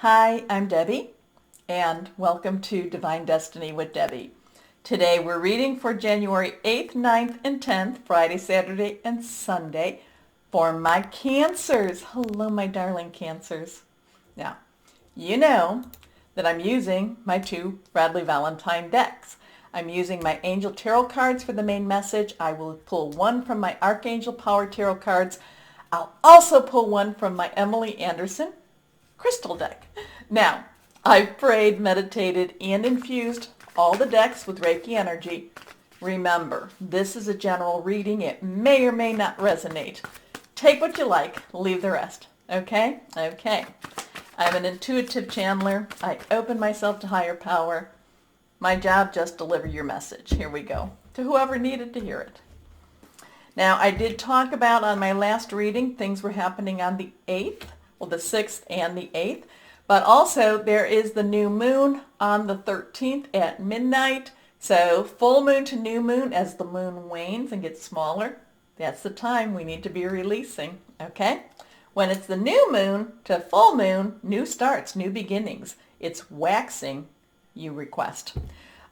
Hi, I'm Debbie, and welcome to Divine Destiny with Debbie. Today we're reading for January 8th, 9th, and 10th, Friday, Saturday, and Sunday for my Cancers. Hello, my darling Cancers. Now, you know that I'm using my two Bradley Valentine decks. I'm using my Angel Tarot cards for the main message. I will pull one from my Archangel Power Tarot cards. I'll also pull one from my Emily Anderson crystal deck. Now, I've prayed, meditated, and infused all the decks with Reiki energy. Remember, this is a general reading. It may or may not resonate. Take what you like, leave the rest. Okay? Okay. I'm an intuitive channeler. I open myself to higher power. My job, just deliver your message. Here we go. To whoever needed to hear it. Now, I did talk about on my last reading, things were happening on the 8th. Well, the 6th and the 8th. But also there is the new moon on the 13th at midnight. So full moon to new moon, as the moon wanes and gets smaller, that's the time we need to be releasing, okay? When it's the new moon to full moon, new starts, new beginnings. It's waxing, you request.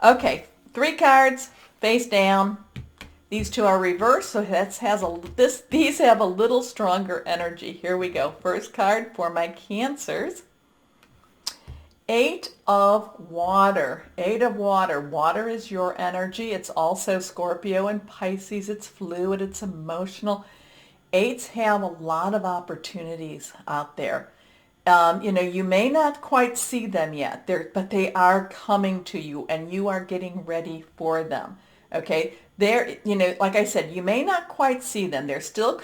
Okay, 3 cards, face down. These two are reversed, so these have a little stronger energy. Here we go. First card for my Cancers. 8 of Water. 8 of Water. Water is your energy. It's also Scorpio and Pisces. It's fluid. It's emotional. 8s have a lot of opportunities out there. You may not quite see them yet, but they are coming to you, and you are getting ready for them. Okay, like I said, you may not quite see them. They're still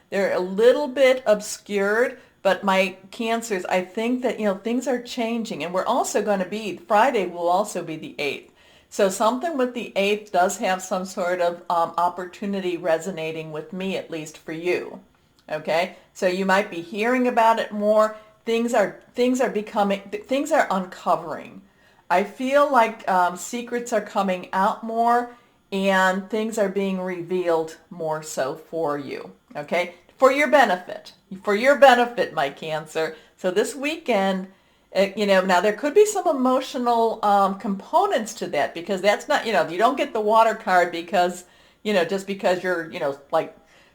they're a little bit obscured, but my Cancers, I think that, things are changing, and Friday will also be the 8th. So something with the 8th does have some sort of opportunity resonating with me, at least for you. Okay, so you might be hearing about it more. Things are uncovering. I feel like secrets are coming out more, and things are being revealed more so for you, okay? For your benefit, my Cancer. So this weekend, now there could be some emotional components to that, because that's not, you don't get the Water card because, just because you're,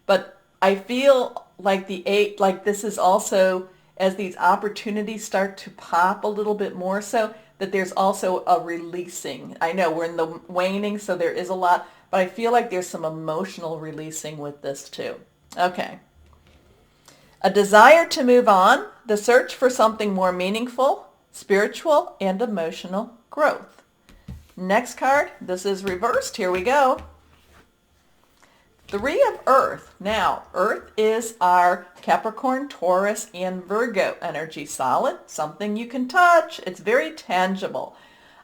but I feel like the 8, like this is also, as these opportunities start to pop a little bit more so, that there's also a releasing. I know we're in the waning, so there is a lot, but I feel like there's some emotional releasing with this too. Okay. A desire to move on, the search for something more meaningful, spiritual, and emotional growth. Next card, this is reversed. Here we go. 3 of Earth. Now, Earth is our Capricorn, Taurus, and Virgo energy. Solid, something you can touch. It's very tangible.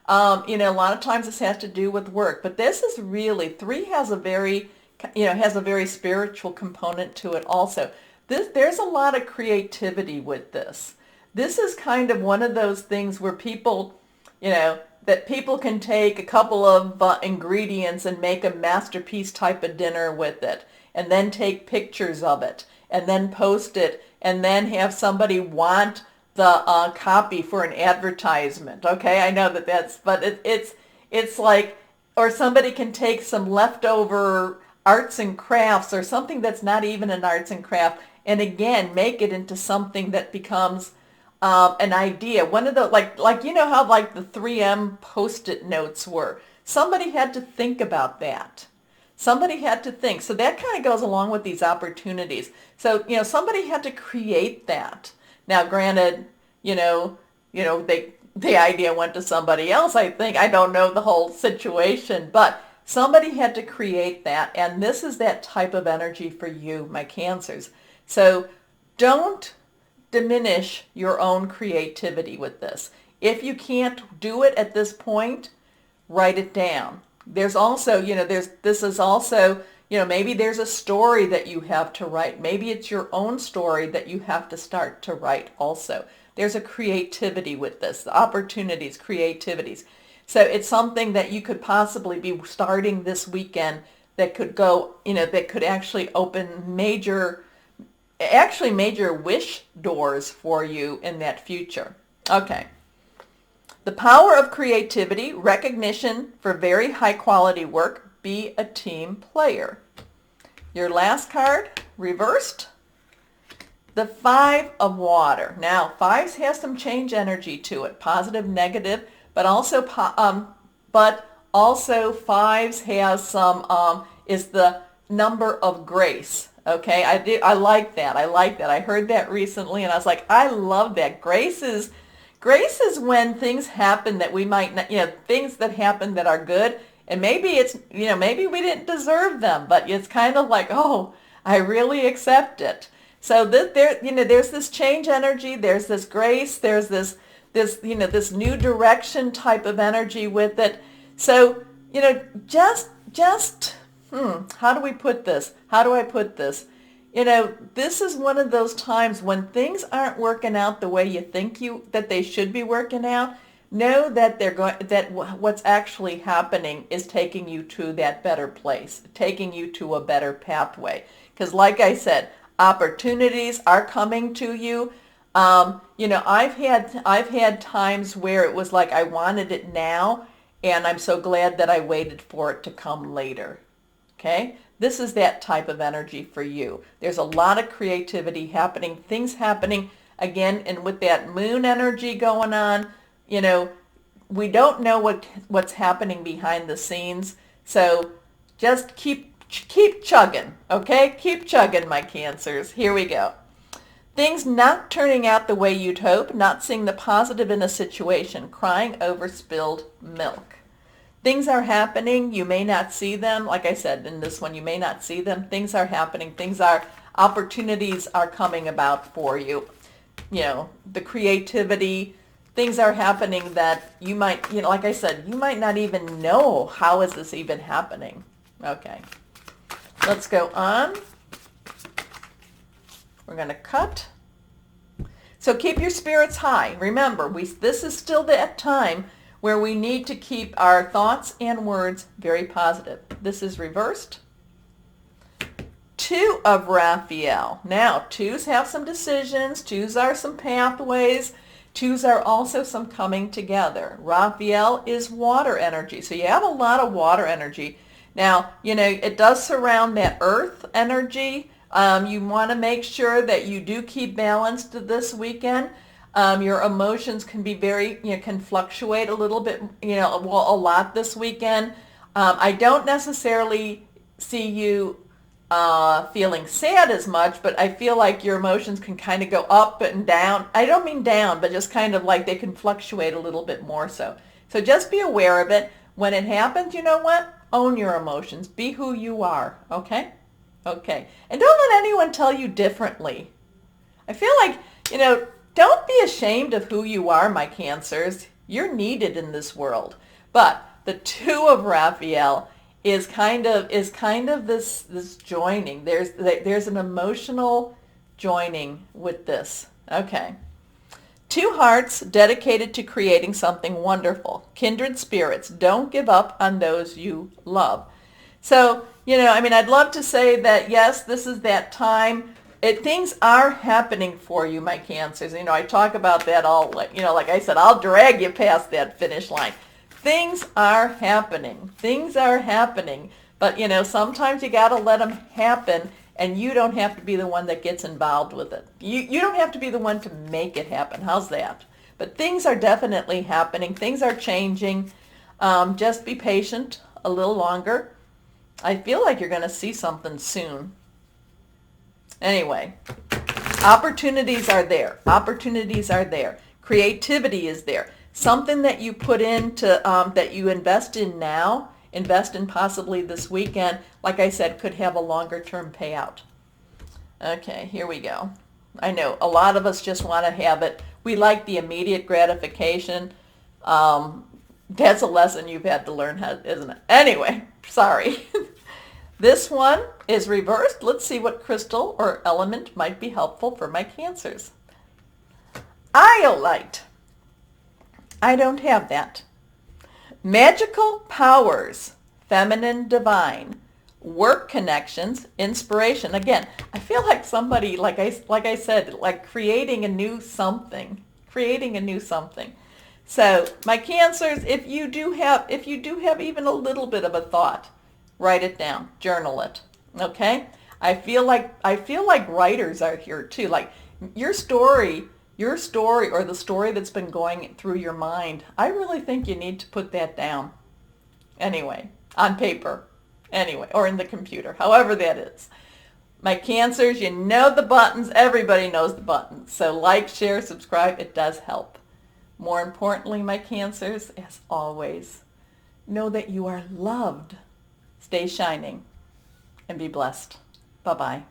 A lot of times this has to do with work, but this is really, 3 has a very spiritual component to it also. There's a lot of creativity with this. This is kind of one of those things where people, that people can take a couple of ingredients and make a masterpiece type of dinner with it, and then take pictures of it, and then post it, and then have somebody want the copy for an advertisement. Okay, I know but it's like, or somebody can take some leftover arts and crafts, or something that's not even an arts and craft, and again make it into something that becomes an idea. One of the, like how like the 3M Post-it notes were. Somebody had to think about that. Somebody had to think. So that kind of goes along with these opportunities. So, somebody had to create that. Now, granted, the idea went to somebody else, I think. I don't know the whole situation, but somebody had to create that. And this is that type of energy for you, my Cancers. So don't diminish your own creativity with this. If you can't do it at this point, write it down. There's also, this is also, maybe there's a story that you have to write. Maybe it's your own story that you have to start to write also. There's a creativity with this, the opportunities, creativities. So it's something that you could possibly be starting this weekend that could go, that could actually open major wish doors for you in that future. Okay. The power of creativity, recognition for very high quality work, be a team player. Your last card, reversed, the Five of Water. Now, fives have some change energy to it, positive, negative, but also fives has some is the number of grace. Okay, I like that. I like that. I heard that recently, and I was like, I love that. Grace is when things happen that we might not, things that happen that are good, and maybe it's, maybe we didn't deserve them, but it's kind of like, oh, I really accept it. So there's this change energy, there's this grace, there's this new direction type of energy with it. So, how do we put this? How do I put this? This is one of those times when things aren't working out the way you think that they should be working out. Know that what's actually happening is taking you to that better place, taking you to a better pathway. Because like I said, opportunities are coming to you. I've had times where it was like I wanted it now, and I'm so glad that I waited for it to come later. Okay? This is that type of energy for you. There's a lot of creativity happening, things happening again, and with that moon energy going on, we don't know what's happening behind the scenes. So just keep chugging, okay? Keep chugging, my Cancers. Here we go. Things not turning out the way you'd hope, not seeing the positive in a situation, crying over spilled milk. Things are happening. You may not see them. Like I said, in this one, you may not see them. Things are happening. Opportunities are coming about for you. The creativity, things are happening that you might, like I said, you might not even know, how is this even happening? Okay. Let's go on. We're going to cut. So keep your spirits high. Remember, this is still that time where we need to keep our thoughts and words very positive. This is reversed. Two of Raphael. Now, twos have some decisions. Twos are some pathways. Twos are also some coming together. Raphael is water energy. So you have a lot of water energy. Now, it does surround that earth energy. You want to make sure that you do keep balanced this weekend. Your emotions can be can fluctuate a little bit, a lot this weekend. I don't necessarily see you feeling sad as much, but I feel like your emotions can kind of go up and down. I don't mean down, but just kind of like they can fluctuate a little bit more so. So just be aware of it. When it happens, you know what? Own your emotions. Be who you are, okay? Okay. And don't let anyone tell you differently. I feel like, don't be ashamed of who you are, my Cancers. You're needed in this world. But the Two of Raphael is kind of this joining. There's an emotional joining with this. Okay. Two hearts dedicated to creating something wonderful. Kindred spirits. Don't give up on those you love. So, I'd love to say that, yes, this is that time. Things are happening for you, my Cancers. I talk about that all, like I said, I'll drag you past that finish line. Things are happening. Things are happening. But, sometimes you got to let them happen, and you don't have to be the one that gets involved with it. You don't have to be the one to make it happen. How's that? But things are definitely happening. Things are changing. Just be patient a little longer. I feel like you're going to see something soon. Anyway, opportunities are there. Opportunities are there. Creativity is there. Something that you put into, that you invest in now, invest in possibly this weekend, like I said, could have a longer term payout. Okay, here we go. I know a lot of us just want to have it. We like the immediate gratification. That's a lesson you've had to learn, isn't it? Anyway, sorry. This one is reversed. Let's see what crystal or element might be helpful for my Cancers. Iolite. I don't have that. Magical powers, feminine, divine, work connections, inspiration. Again, I feel like somebody, like I said, like creating a new something. creating a new something. So my Cancers, if you do have even a little bit of a thought, write it down, journal it. Okay? I feel like writers are here too. Like your story or the story that's been going through your mind, I really think you need to put that down. Anyway, on paper. Anyway, or in the computer, however that is. My Cancers, you know the buttons. Everybody knows the buttons. So like, share, subscribe. It does help. More importantly, my Cancers, as always, know that you are loved. Stay shining and be blessed. Bye-bye.